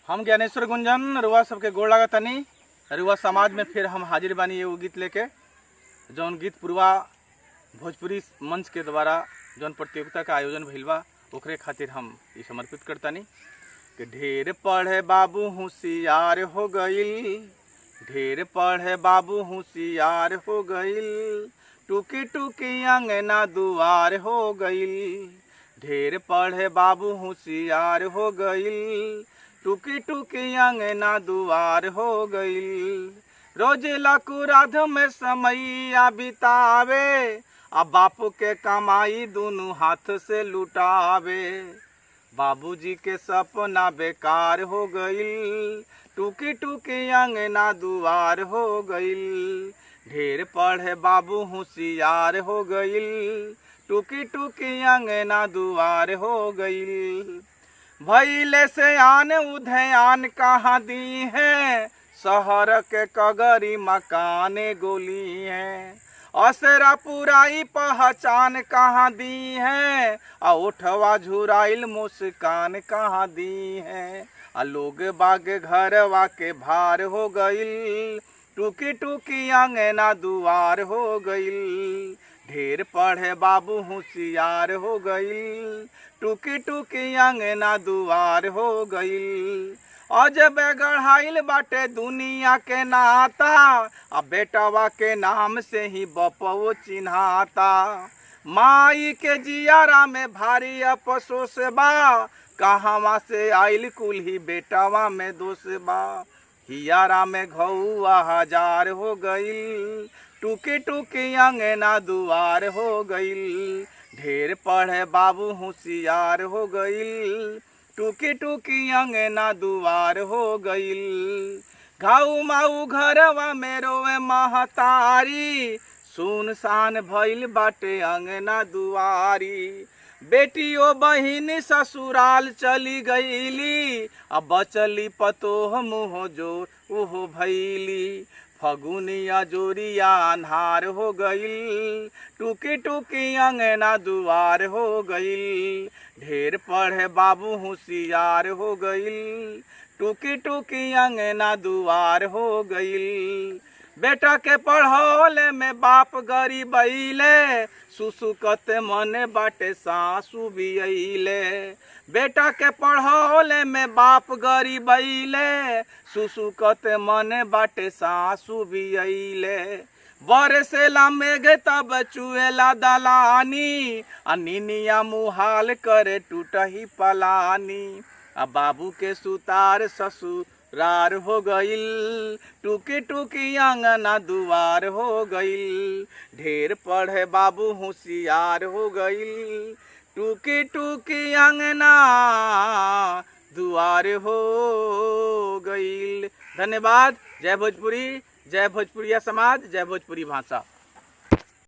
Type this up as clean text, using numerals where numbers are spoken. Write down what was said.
हम ज्ञानेश्वर गुंजन रुआ सबके गोड़ लागतनी। रुआ समाज में फिर हम हाजिर बानी एगो गीत लेके, जौन गीत पूर्वा भोजपुरी मंच के द्वारा जौन प्रतियोगिता का आयोजन भइल बा ओकरे खातिर हम ई समर्पित करतानी कि ढेर पढ़े बाबू होशियार हो गईल, ढेर पढ़े बाबू होशियार हो गईल, टुकी टुकी अंगना दुआर हो गईल। ढेर पढ़े बाबू होशियार हो गईल, टुकी टुकी अंगना दुआर हो गईल। रोज लकुराध में समैया बितावे, अब बापू के कमाई दोनों हाथ से लुटावे। बाबूजी के सपना बेकार हो गईल, टुकी टुकी अंगना दुआर हो गईल। ढेर पढ़े बाबू होशियार हो गईल, टुकी टुकी अंगना दुआर हो गईल। भइले से आन उधयान कहाँ दी है, शहर के कगरी मकाने गोली है। असरा पुराई पहचान कहाँ दी है, उठवा झुराइल मुस्कान कहाँ दी है। लोग बाग घरवा के भार हो गईल, टुकी टुकी अंगना दुआर हो गईल। ढेर पढ़े बाबू होशियार हो गईल, टुकी टुकी अंगना दुआर हो गईल। अजब गढ़ाइल बाटे दुनिया के नाता, अब बेटवा के नाम से ही बपवो चिन्हाता। माई के जियारा में भारी अफसोस बा, कहवा से आइल कुल्ही बेटवा में दोष बा। हियारा में घौआ हजार हो गईल, टुकी टुकी अंगना दुआर हो गईल। ढेर पढ़े बाबू होशियार हो गईल, टुकी टुकी अंगना दुआर हो गईल। घाऊ माऊ घरवा में रोवे महतारी, सुनसान भइल बाटे अंगना दुआरी। बेटियों बहिन ससुराल चली गईली, अब बचली पतोह मुँह जोर ओहो भैली। फगुनिया जोरिया अन्हार हो गईल, टुकी टुकी अंगना दुआर हो गईल। ढेर पढ़े बाबू होशियार हो गईल, टुकी टुकी अंगना दुआर हो गईल। बेटा के पढ़ौले में बाप गरीबैले, सुसुकते मने बाटे सासू बियैले। बेटा के पढ़ौले में बाप गरीबैले, सुसुकते मने बाटे सासू बियैले। बरसेला मेघ तब चुएला दलानी, निनिया मुहाल करे टूटही पलानी। अब बाबू के सुतार ससुरार हो गईल, टुकी टुकी अंगना दुआर हो गईल। ढेर पढ़े बाबू होशियार हो गईल, टुकी टुकी अंगना दुआर हो गईल। धन्यवाद। जय भोजपुरी, जय भोजपुरिया समाज, जय भोजपुरी भाषा।